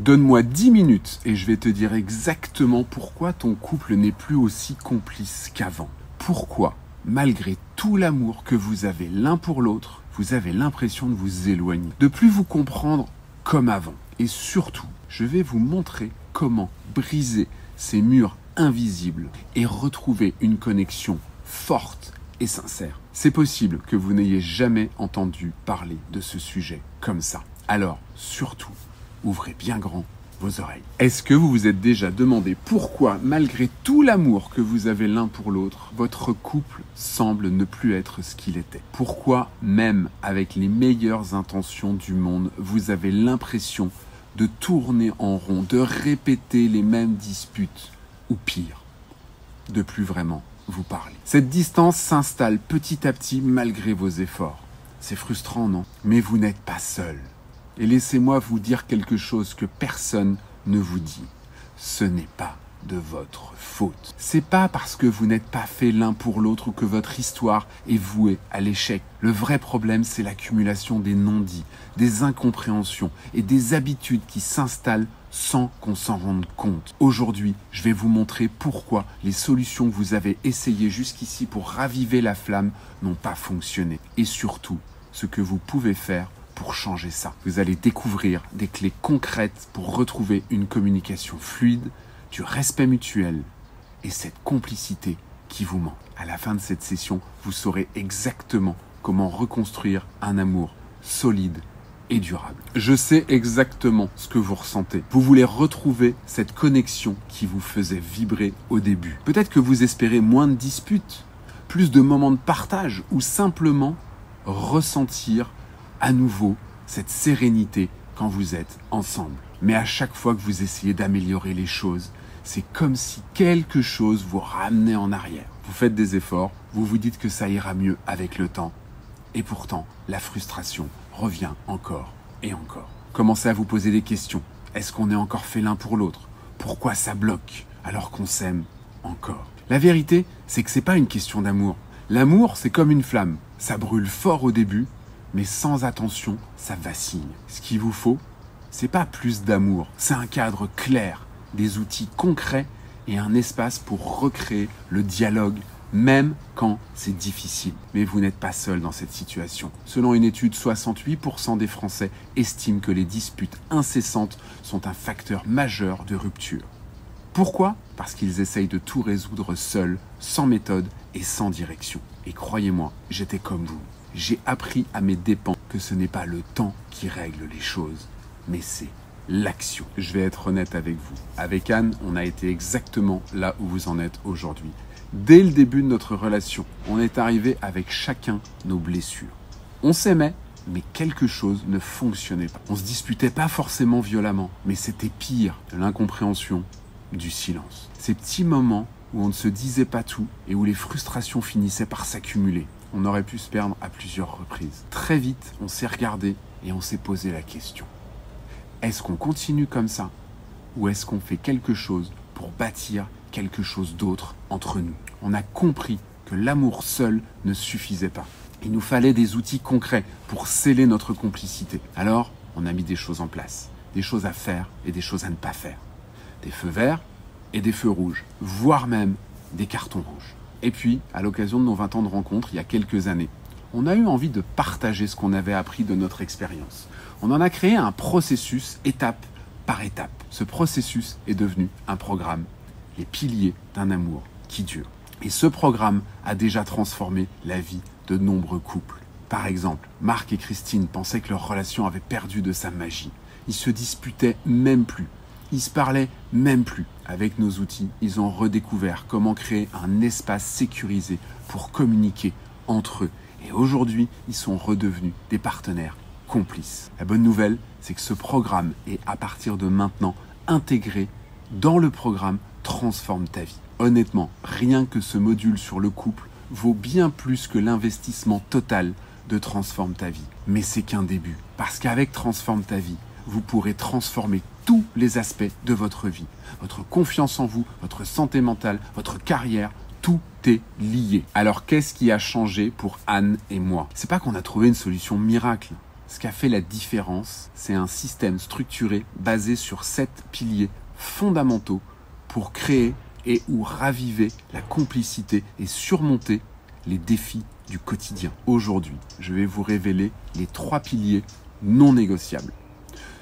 Donne-moi 10 minutes et je vais te dire exactement pourquoi ton couple n'est plus aussi complice qu'avant. Pourquoi, malgré tout l'amour que vous avez l'un pour l'autre, vous avez l'impression de vous éloigner, de plus vous comprendre comme avant. Et surtout, je vais vous montrer comment briser ces murs invisibles et retrouver une connexion forte et sincère. C'est possible que vous n'ayez jamais entendu parler de ce sujet comme ça. Alors, surtout, ouvrez bien grand vos oreilles. Est-ce que vous vous êtes déjà demandé pourquoi, malgré tout l'amour que vous avez l'un pour l'autre, votre couple semble ne plus être ce qu'il était? Pourquoi, même avec les meilleures intentions du monde, vous avez l'impression de tourner en rond, de répéter les mêmes disputes, ou pire, de plus vraiment vous parler? Cette distance s'installe petit à petit malgré vos efforts. C'est frustrant, non? Mais vous n'êtes pas seul. Et laissez-moi vous dire quelque chose que personne ne vous dit. Ce n'est pas de votre faute. C'est pas parce que vous n'êtes pas fait l'un pour l'autre que votre histoire est vouée à l'échec. Le vrai problème, c'est l'accumulation des non-dits, des incompréhensions et des habitudes qui s'installent sans qu'on s'en rende compte. Aujourd'hui, je vais vous montrer pourquoi les solutions que vous avez essayées jusqu'ici pour raviver la flamme n'ont pas fonctionné. Et surtout, ce que vous pouvez faire pour changer ça. Vous allez découvrir des clés concrètes pour retrouver une communication fluide, du respect mutuel et cette complicité qui vous manque. À la fin de cette session, vous saurez exactement comment reconstruire un amour solide et durable. Je sais exactement ce que vous ressentez. Vous voulez retrouver cette connexion qui vous faisait vibrer au début. Peut-être que vous espérez moins de disputes, plus de moments de partage ou simplement ressentir à nouveau cette sérénité quand vous êtes ensemble. Mais à chaque fois que vous essayez d'améliorer les choses, c'est comme si quelque chose vous ramenait en arrière. Vous faites des efforts, vous vous dites que ça ira mieux avec le temps. Et pourtant, la frustration revient encore et encore. Commencez à vous poser des questions. Est-ce qu'on est encore fait l'un pour l'autre? Pourquoi ça bloque alors qu'on s'aime encore? La vérité, c'est que c'est pas une question d'amour. L'amour, c'est comme une flamme. Ça brûle fort au début, mais sans attention, ça vacille. Ce qu'il vous faut, c'est pas plus d'amour, c'est un cadre clair, des outils concrets et un espace pour recréer le dialogue, même quand c'est difficile. Mais vous n'êtes pas seul dans cette situation. Selon une étude, 68% des Français estiment que les disputes incessantes sont un facteur majeur de rupture. Pourquoi? Parce qu'ils essayent de tout résoudre seuls, sans méthode et sans direction. Et croyez-moi, j'étais comme vous. J'ai appris à mes dépens que ce n'est pas le temps qui règle les choses, mais c'est l'action. Je vais être honnête avec vous. Avec Anne, on a été exactement là où vous en êtes aujourd'hui. Dès le début de notre relation, on est arrivé avec chacun nos blessures. On s'aimait, mais quelque chose ne fonctionnait pas. On se disputait pas forcément violemment, mais c'était pire, de l'incompréhension, du silence. Ces petits moments où on ne se disait pas tout et où les frustrations finissaient par s'accumuler. On aurait pu se perdre à plusieurs reprises. Très vite, on s'est regardé et on s'est posé la question. Est-ce qu'on continue comme ça? Ou est-ce qu'on fait quelque chose pour bâtir quelque chose d'autre entre nous? On a compris que l'amour seul ne suffisait pas. Il nous fallait des outils concrets pour sceller notre complicité. Alors, on a mis des choses en place. Des choses à faire et des choses à ne pas faire. Des feux verts et des feux rouges. Voire même des cartons rouges. Et puis, à l'occasion de nos 20 ans de rencontre, il y a quelques années, on a eu envie de partager ce qu'on avait appris de notre expérience. On en a créé un processus étape par étape. Ce processus est devenu un programme, les piliers d'un amour qui dure. Et ce programme a déjà transformé la vie de nombreux couples. Par exemple, Marc et Christine pensaient que leur relation avait perdu de sa magie. Ils se disputaient même plus. Ils se parlaient même plus. Avec nos outils, ils ont redécouvert comment créer un espace sécurisé pour communiquer entre eux. Et aujourd'hui, ils sont redevenus des partenaires complices. La bonne nouvelle, c'est que ce programme est à partir de maintenant intégré dans le programme Transforme ta vie. Honnêtement, rien que ce module sur le couple vaut bien plus que l'investissement total de Transforme ta vie. Mais c'est qu'un début. Parce qu'avec Transforme ta vie, vous pourrez transformer tous les aspects de votre vie. Votre confiance en vous, votre santé mentale, votre carrière, tout est lié. Alors qu'est-ce qui a changé pour Anne et moi? C'est pas qu'on a trouvé une solution miracle. Ce qui a fait la différence, c'est un système structuré basé sur 7 piliers fondamentaux pour créer et ou raviver la complicité et surmonter les défis du quotidien. Aujourd'hui, je vais vous révéler les 3 piliers non négociables.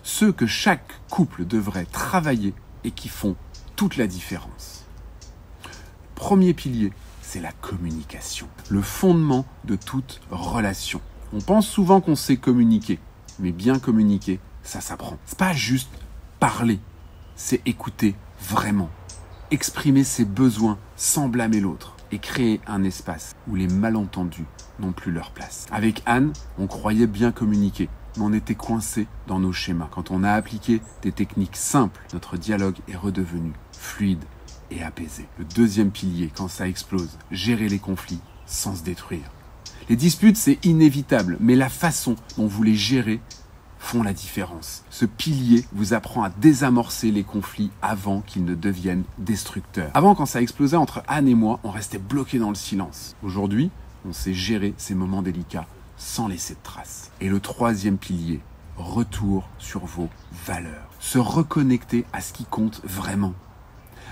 Ceux que chaque couple devrait travailler et qui font toute la différence. Premier pilier, c'est la communication. Le fondement de toute relation. On pense souvent qu'on sait communiquer, mais bien communiquer, ça s'apprend. C'est pas juste parler, c'est écouter vraiment. Exprimer ses besoins sans blâmer l'autre et créer un espace où les malentendus n'ont plus leur place. Avec Anne, on croyait bien communiquer, mais on était coincé dans nos schémas. Quand on a appliqué des techniques simples, notre dialogue est redevenu fluide et apaisé. Le deuxième pilier, quand ça explose, gérer les conflits sans se détruire. Les disputes, c'est inévitable, mais la façon dont vous les gérez font la différence. Ce pilier vous apprend à désamorcer les conflits avant qu'ils ne deviennent destructeurs. Avant, quand ça explosait entre Anne et moi, on restait bloqué dans le silence. Aujourd'hui, on sait gérer ces moments délicats sans laisser de traces. Et le troisième pilier, retour sur vos valeurs. Se reconnecter à ce qui compte vraiment.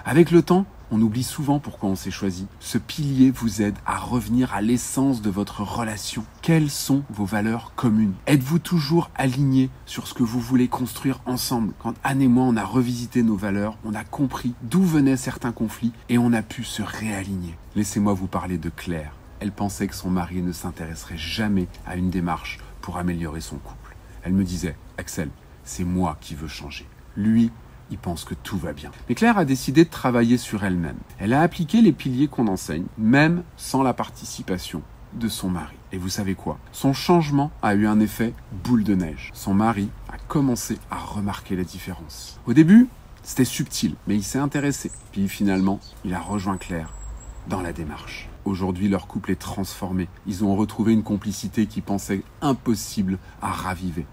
Avec le temps, on oublie souvent pourquoi on s'est choisi. Ce pilier vous aide à revenir à l'essence de votre relation. Quelles sont vos valeurs communes? Êtes-vous toujours aligné sur ce que vous voulez construire ensemble? Quand Anne et moi, on a revisité nos valeurs, on a compris d'où venaient certains conflits et on a pu se réaligner. Laissez-moi vous parler de Claire. Elle pensait que son mari ne s'intéresserait jamais à une démarche pour améliorer son couple. Elle me disait, Axel, c'est moi qui veux changer. Lui, il pense que tout va bien. Mais Claire a décidé de travailler sur elle-même. Elle a appliqué les piliers qu'on enseigne, même sans la participation de son mari. Et vous savez quoi? Son changement a eu un effet boule de neige. Son mari a commencé à remarquer la différence. Au début, c'était subtil, mais il s'est intéressé. Puis finalement, il a rejoint Claire dans la démarche. Aujourd'hui, leur couple est transformé. Ils ont retrouvé une complicité qui pensait impossible à raviver.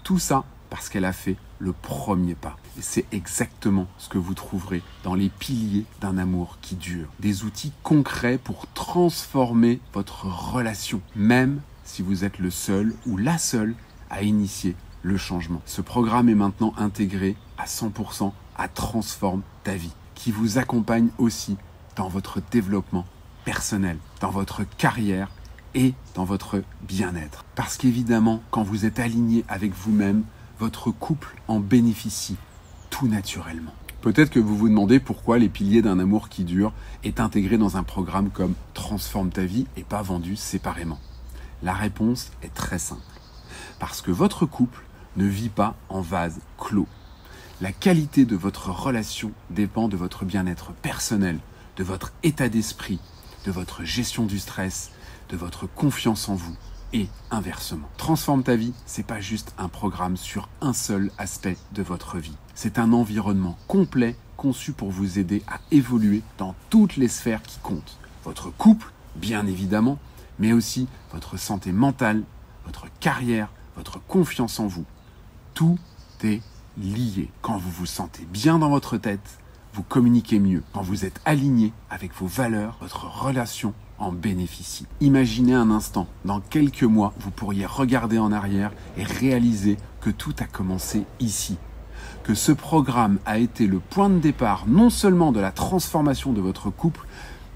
Tout ça parce qu'elle a fait le premier pas. Et c'est exactement ce que vous trouverez dans les piliers d'un amour qui dure. Des outils concrets pour transformer votre relation, même si vous êtes le seul ou la seule à initier le changement. Ce programme est maintenant intégré à 100% à Transforme ta vie, qui vous accompagne aussi dans votre développement personnel, dans votre carrière et dans votre bien-être. Parce qu'évidemment, quand vous êtes aligné avec vous-même, votre couple en bénéficie tout naturellement. Peut-être que vous vous demandez pourquoi les piliers d'un amour qui dure est intégré dans un programme comme Transforme ta vie et pas vendu séparément. La réponse est très simple. Parce que votre couple ne vit pas en vase clos. La qualité de votre relation dépend de votre bien-être personnel, de votre état d'esprit, de votre gestion du stress, de votre confiance en vous. Et inversement. Transforme ta vie, c'est pas juste un programme sur un seul aspect de votre vie. C'est un environnement complet conçu pour vous aider à évoluer dans toutes les sphères qui comptent. Votre couple, bien évidemment, mais aussi votre santé mentale, votre carrière, votre confiance en vous. Tout est lié. Quand vous vous sentez bien dans votre tête, vous communiquez mieux. Quand vous êtes aligné avec vos valeurs, votre relation en bénéficie. Imaginez un instant, dans quelques mois, vous pourriez regarder en arrière et réaliser que tout a commencé ici. Que ce programme a été le point de départ non seulement de la transformation de votre couple,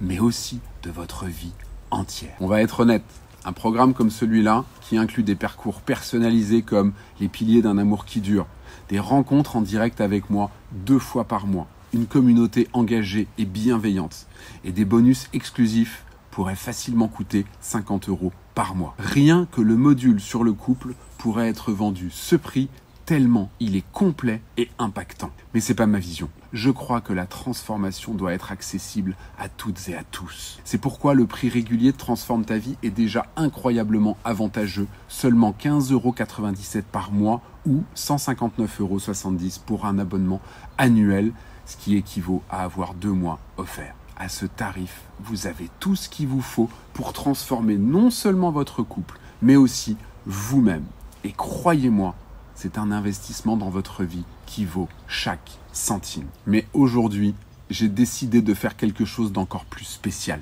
mais aussi de votre vie entière. On va être honnête, un programme comme celui-là, qui inclut des parcours personnalisés comme les piliers d'un amour qui dure, des rencontres en direct avec moi 2 fois par mois, une communauté engagée et bienveillante, et des bonus exclusifs pourrait facilement coûter 50 € par mois. Rien que le module sur le couple pourrait être vendu ce prix tellement il est complet et impactant. Mais c'est pas ma vision. Je crois que la transformation doit être accessible à toutes et à tous. C'est pourquoi le prix régulier de Transforme ta vie est déjà incroyablement avantageux, seulement 15,97 € par mois ou 159,70 € pour un abonnement annuel, ce qui équivaut à avoir 2 mois offerts. À ce tarif, vous avez tout ce qu'il vous faut pour transformer non seulement votre couple, mais aussi vous-même. Et croyez-moi, c'est un investissement dans votre vie qui vaut chaque centime. Mais aujourd'hui, j'ai décidé de faire quelque chose d'encore plus spécial.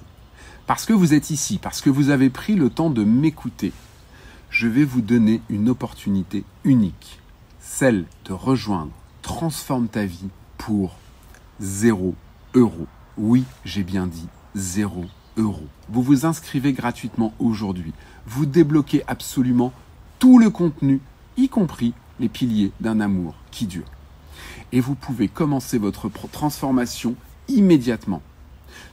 Parce que vous êtes ici, parce que vous avez pris le temps de m'écouter, je vais vous donner une opportunité unique, celle de rejoindre Transforme ta vie pour 0 €. Oui, j'ai bien dit 0 €. Vous vous inscrivez gratuitement aujourd'hui. Vous débloquez absolument tout le contenu, y compris les piliers d'un amour qui dure. Et vous pouvez commencer votre transformation immédiatement.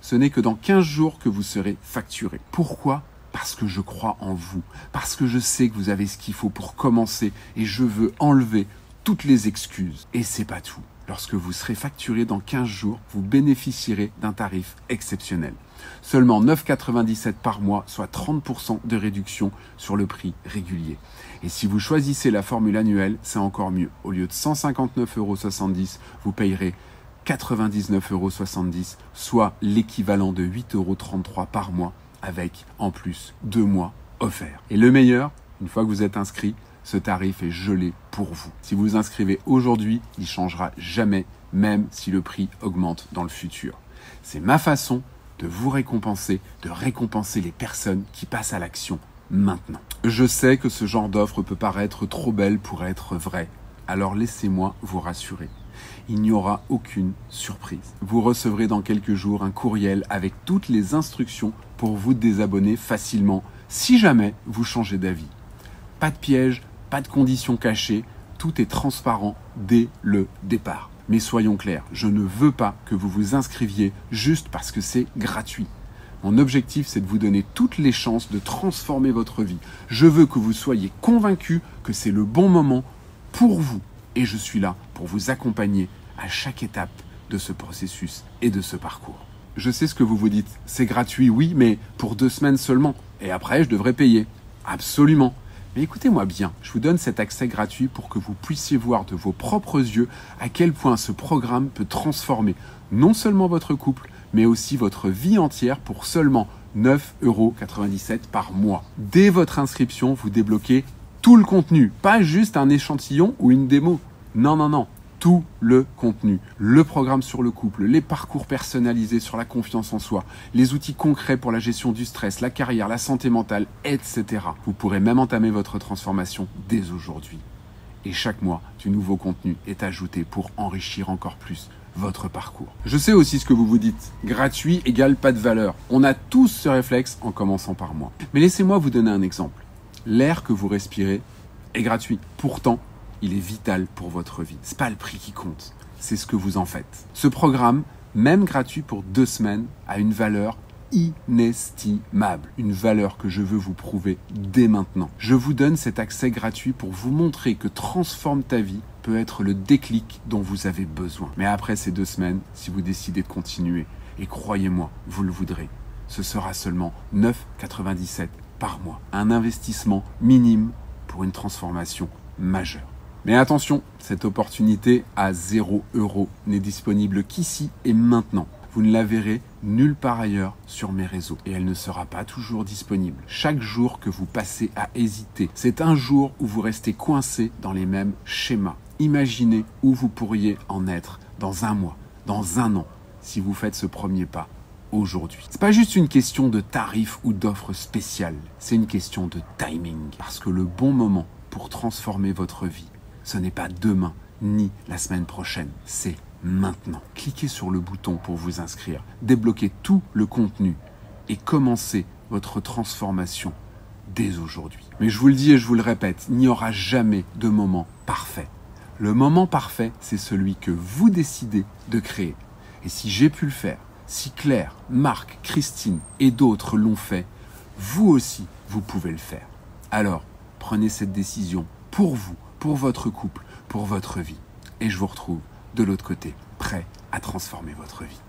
Ce n'est que dans 15 jours que vous serez facturé. Pourquoi ? Parce que je crois en vous, parce que je sais que vous avez ce qu'il faut pour commencer et je veux enlever toutes les excuses. Et c'est pas tout. Lorsque vous serez facturé dans 15 jours, vous bénéficierez d'un tarif exceptionnel. Seulement 9,97 € par mois, soit 30% de réduction sur le prix régulier. Et si vous choisissez la formule annuelle, c'est encore mieux. Au lieu de 159,70 €, vous payerez 99,70 €, soit l'équivalent de 8,33 € par mois, avec en plus 2 mois offerts. Et le meilleur, une fois que vous êtes inscrit, ce tarif est gelé pour vous. Si vous vous inscrivez aujourd'hui, il ne changera jamais, même si le prix augmente dans le futur. C'est ma façon de vous récompenser, de récompenser les personnes qui passent à l'action maintenant. Je sais que ce genre d'offre peut paraître trop belle pour être vraie, alors laissez-moi vous rassurer. Il n'y aura aucune surprise. Vous recevrez dans quelques jours un courriel avec toutes les instructions pour vous désabonner facilement si jamais vous changez d'avis. Pas de piège, pas de conditions cachées, tout est transparent dès le départ. Mais soyons clairs, je ne veux pas que vous vous inscriviez juste parce que c'est gratuit. Mon objectif, c'est de vous donner toutes les chances de transformer votre vie. Je veux que vous soyez convaincus que c'est le bon moment pour vous. Et je suis là pour vous accompagner à chaque étape de ce processus et de ce parcours. Je sais ce que vous vous dites, c'est gratuit, oui, mais pour 2 semaines seulement. Et après, je devrais payer. Absolument. Mais écoutez-moi bien, je vous donne cet accès gratuit pour que vous puissiez voir de vos propres yeux à quel point ce programme peut transformer non seulement votre couple, mais aussi votre vie entière pour seulement 9,97 € par mois. Dès votre inscription, vous débloquez tout le contenu, pas juste un échantillon ou une démo. Non, non, non. Tout le contenu, le programme sur le couple, les parcours personnalisés sur la confiance en soi, les outils concrets pour la gestion du stress, la carrière, la santé mentale, etc. Vous pourrez même entamer votre transformation dès aujourd'hui. Et chaque mois, du nouveau contenu est ajouté pour enrichir encore plus votre parcours. Je sais aussi ce que vous vous dites. Gratuit égale pas de valeur. On a tous ce réflexe en commençant par moi. Mais laissez-moi vous donner un exemple. L'air que vous respirez est gratuit. Pourtant, il est vital pour votre vie. C'est pas le prix qui compte, c'est ce que vous en faites. Ce programme, même gratuit pour 2 semaines, a une valeur inestimable. Une valeur que je veux vous prouver dès maintenant. Je vous donne cet accès gratuit pour vous montrer que Transforme ta vie peut être le déclic dont vous avez besoin. Mais après ces 2 semaines, si vous décidez de continuer, et croyez-moi, vous le voudrez, ce sera seulement 9,97 € par mois. Un investissement minime pour une transformation majeure. Mais attention, cette opportunité à 0 € n'est disponible qu'ici et maintenant. Vous ne la verrez nulle part ailleurs sur mes réseaux. Et elle ne sera pas toujours disponible. Chaque jour que vous passez à hésiter, c'est un jour où vous restez coincé dans les mêmes schémas. Imaginez où vous pourriez en être dans 1 mois, dans 1 an, si vous faites ce premier pas aujourd'hui. C'est pas juste une question de tarif ou d'offre spéciale, c'est une question de timing. Parce que le bon moment pour transformer votre vie, ce n'est pas demain, ni la semaine prochaine, c'est maintenant. Cliquez sur le bouton pour vous inscrire, débloquez tout le contenu et commencez votre transformation dès aujourd'hui. Mais je vous le dis et je vous le répète, il n'y aura jamais de moment parfait. Le moment parfait, c'est celui que vous décidez de créer. Et si j'ai pu le faire, si Claire, Marc, Christine et d'autres l'ont fait, vous aussi, vous pouvez le faire. Alors, prenez cette décision pour vous, pour votre couple, pour votre vie. Et je vous retrouve de l'autre côté, prêt à transformer votre vie.